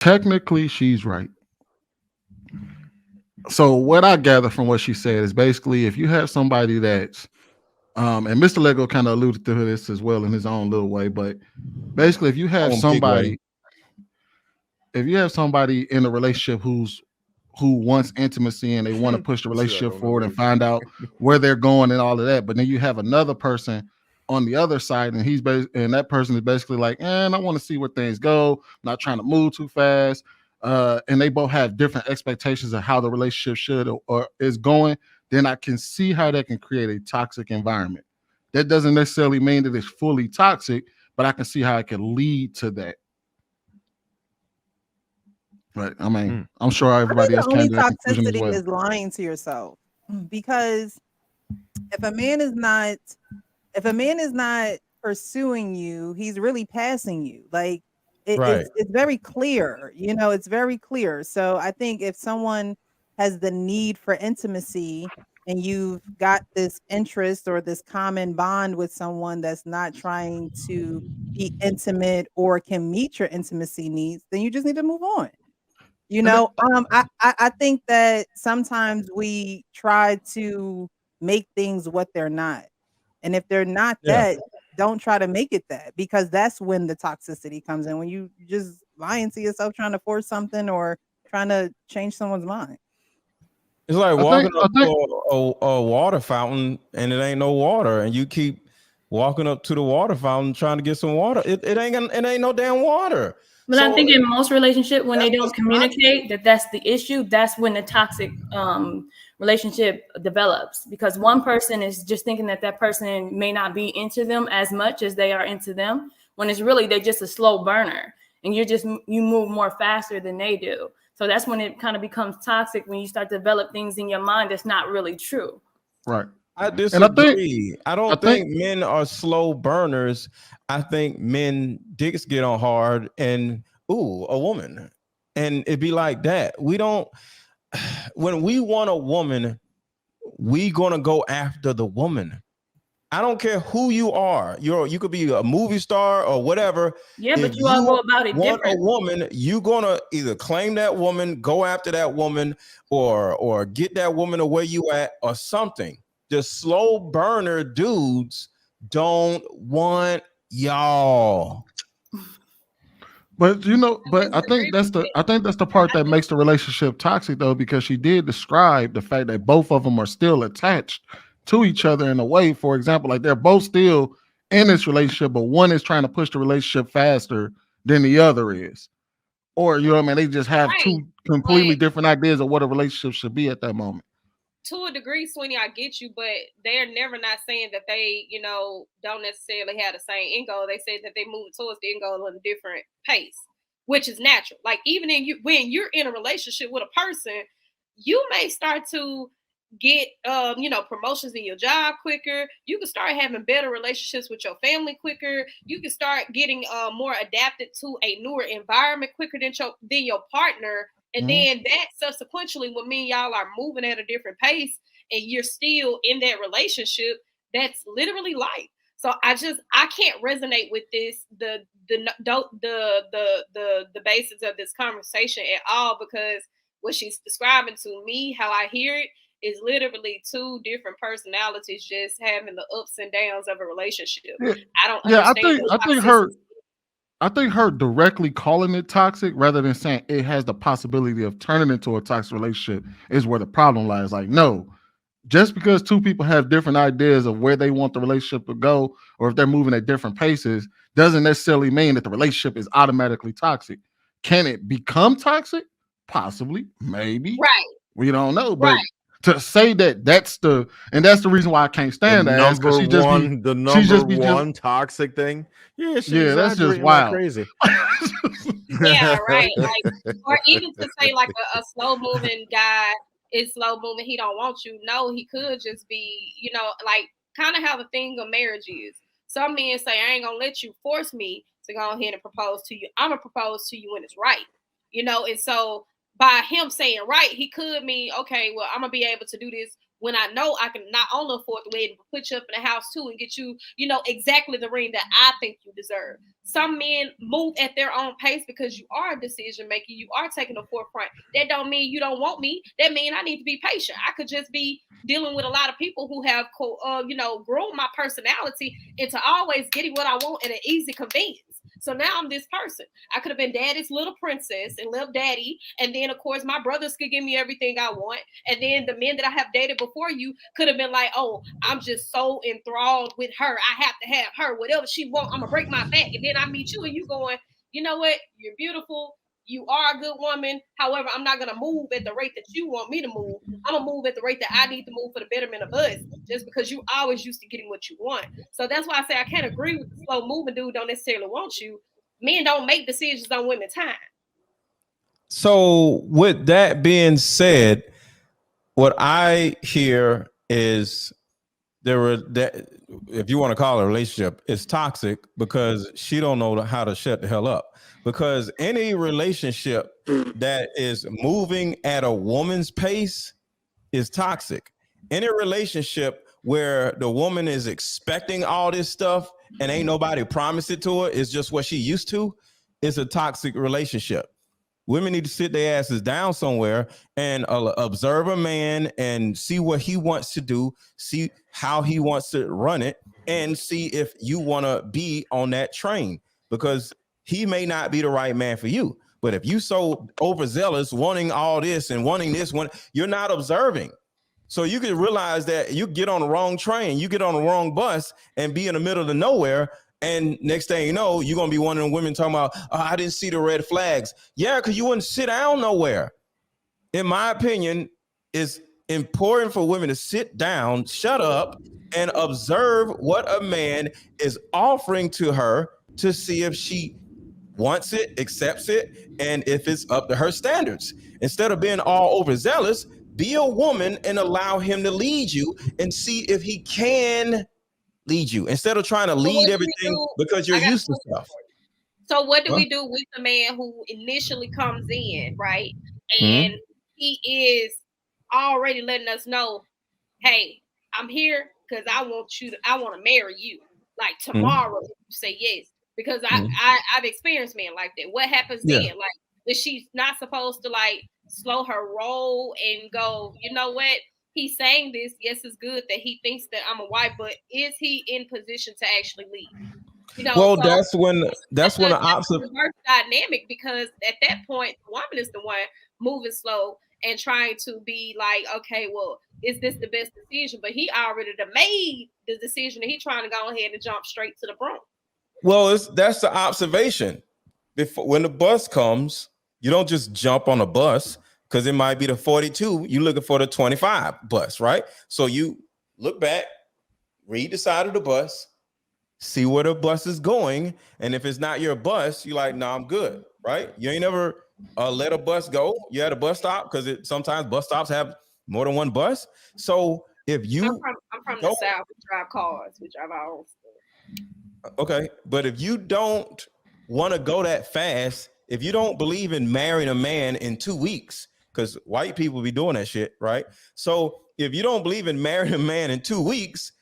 Technically, she's right. So what I gather from what she said is basically if you have somebody that's and Mr. Lego kind of alluded to this as well in his own little way, but basically Own big way. if you have somebody in a relationship who wants intimacy and they want to push the He said, I relationship don't know forward and big. find out where they're going and all of that, but then you have another person on the other side and and that person is basically like, I want to see where things go, I'm not trying to move too fast, and they both have different expectations of how the relationship should or is going, then I can see how that can create a toxic environment. That doesn't necessarily mean that it's fully toxic, but I can see how it can lead to that. But I mean, Mm. I'm sure I think everybody the else came only to that conclusion as toxicity well. is lying to yourself. Because if a man is not if a man is not pursuing you, he's really passing you. Like Right. it's very clear, it's very clear. So I think if someone has the need for intimacy and you've got this interest or this common bond with someone that's not trying to be intimate or can meet your intimacy needs, then you just need to move on. And then, I think that sometimes we try to make things what they're not. And if they're not Yeah. that, don't try to make it that, because that's when the toxicity comes in, when you just lying to yourself, trying to force something or trying to change someone's mind. It's like I think walking up I to think a water fountain and it ain't no water, and you keep walking up to the water fountain trying to get some water. It ain't no damn water. But I So think in most relationships, when they that's don't what's toxic. communicate that's the issue, that's when the toxic relationship develops. Because one person is just thinking that person may not be into them as much as they are into them, when it's really they're just a slow burner, and you move more faster than they do. So that's when it kind of becomes toxic, when you start to develop things in your mind that's not really true. right. I And disagree. I I don't think think men are slow burners. I think men dicks get on hard and ooh, a woman. And it'd be like that. We don't when we want a woman, we gonna go after the woman. I don't care who you are. You could be a movie star or whatever. Yeah, If but you all you go about it want a different. woman, you gonna either claim that woman, go after that woman, or get that woman to where you at, or something. The slow burner dudes don't want y'all. but but Disagree with that. I think that's the part I that think makes the relationship toxic though, because she did describe the fact that both of them are still attached to each other in a way. For example, like they're both still in this relationship, but one is trying to push the relationship faster than the other is. Or you know what I mean? They just have right, two completely but different ideas of what a relationship should be at that moment. to a degree, Sweeney, I get you, but they're never not saying that they, don't necessarily have the same end goal. They say that they move towards the end goal at a different pace, which is natural. Like even in you, when you're in a relationship with a person, you may start to get, promotions in your job quicker. You can start having better relationships with your family quicker. You can start getting more adapted to a newer environment quicker than your partner. And Mhm. then that subsequently, when me and y'all are moving at a different pace and you're still in that relationship, that's literally life. So I can't resonate with this the basis of this conversation at all, because what she's describing to me, how I hear it, is literally two different personalities just having the ups and downs of a relationship. Yeah, I don't yeah. understand the I think toxicity. her directly calling it toxic rather than saying it has the possibility of turning into a toxic relationship is where the problem lies. Like, no, just because two people have different ideas of where they want the relationship to go, or if they're moving at different paces, doesn't necessarily mean that the relationship is automatically toxic. Can it become toxic? Possibly, maybe. Right, We don't know, but right. to say that that's the reason why I can't stand her ass, because The she number just be just one toxic thing. Yeah, she yeah, that's just exaggerating like wild. crazy. Yeah, right. Like, or even to say like a slow moving guy is slow moving, he don't want you. No, he could just be, like kind of how the thing of marriage is. Some men say, I ain't gonna let you force me to go ahead and propose to you. I'm gonna propose to you when it's right. And so by him saying right, he could mean, okay, well, I'm gonna be able to do this when I know I can not only afford the wedding, but put you up in the house too and get you, exactly the ring that I think you deserve. Some men move at their own pace because you are a decision maker. You are taking the forefront. That don't mean you don't want me. That means I need to be patient. I could just be dealing with a lot of people who have, grown my personality into always getting what I want at an easy convenience. So now I'm this person. I could have been daddy's little princess and lived daddy. And then, of course, my brothers could give me everything I want. And then the men that I have dated before you could have been like, oh, I'm just so enthralled with her. I have to have her. Whatever she wants, I'm going to break my back. And then I meet you and you going, you know what? You're beautiful. You are a good woman. However, I'm not going to move at the rate that you want me to move. I'm going to move at the rate that I need to move for the betterment of us, just because you always used to getting what you want. So that's why I say I can't agree with the slow moving dude don't necessarily want you. Men don't make decisions on women's time. So with that being said, what I hear is that if you want to call it a relationship, it's toxic because she don't know how to shut the hell up. Because any relationship that is moving at a woman's pace is toxic. Any relationship where the woman is expecting all this stuff and ain't nobody promised it to her, it's just what she used to, it's a toxic relationship. Women need to sit their asses down somewhere and observe a man and see what he wants to do, see how he wants to run it, and see if you want to be on that train, because he may not be the right man for you. But if you so overzealous, wanting all this and wanting this one, you're not observing. So you can realize that you get on the wrong train, you get on the wrong bus and be in the middle of nowhere. And next thing you know, you're going to be one of the women talking about, oh, I didn't see the red flags. Yeah, because you wouldn't sit down nowhere. In my opinion, it's important for women to sit down, shut up, and observe what a man is offering to her to see if she wants it, accepts it, and if it's up to her standards. Instead of being all overzealous, be a woman and allow him to lead you and see if he can lead you, instead of trying to lead everything because you're used to stuff. So what do we do with the man who initially comes in, right? And he is already letting us know, hey, I'm here because I want to marry you. Like tomorrow, you say yes. Because I've experienced men like that. What happens then? Like, is she not supposed to like slow her roll and go, you know what? He's saying this. Yes, it's good that he thinks that I'm a wife, but is he in position to actually lead? Well, so that's when the opposite dynamic, because at that point, the woman is the one moving slow and trying to be like, okay, well, is this the best decision? But he already made the decision, and he's trying to go ahead and jump straight to the broom. Well, that's the observation. When the bus comes, you don't just jump on a bus, because it might be the 42. You're looking for the 25 bus, right? So you look back, read the side of the bus, see where the bus is going. And if it's not your bus, you're like, no, I'm good, right? You ain't never let a bus go. You're at a bus stop, because sometimes bus stops have more than one bus. So if you... I'm from the South. We drive cars. We drive our own stuff. Okay, but if you don't want to go that fast, if you don't believe in marrying a man in 2 weeks, because white people be doing that shit, right? So if you don't believe in marrying a man in 2 weeks,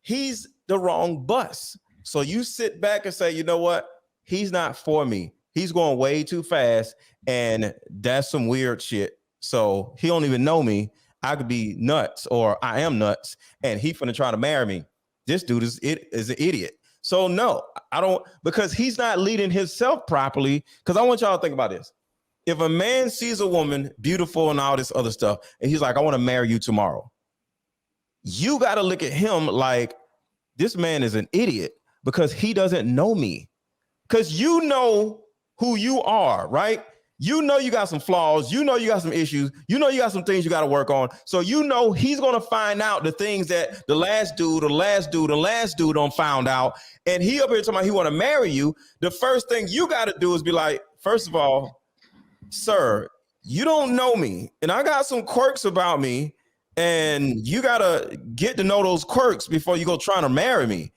he's the wrong bus. So you sit back and say, you know what? He's not for me. He's going way too fast, and that's some weird shit. So he don't even know me. I could be nuts, or I am nuts, and he finna try to marry me. This dude is an idiot. So no, I don't, because he's not leading himself properly. Because I want y'all to think about this. If a man sees a woman beautiful and all this other stuff, and he's like, I want to marry you tomorrow, you got to look at him like, this man is an idiot because he doesn't know me. Because you know who you are, right? You know you got some flaws. You know you got some issues. You know you got some things you got to work on. So you know he's going to find out the things that the last dude don't found out. And he up here talking about he want to marry you. The first thing you got to do is be like, first of all, sir, you don't know me. And I got some quirks about me. And you got to get to know those quirks before you go trying to marry me.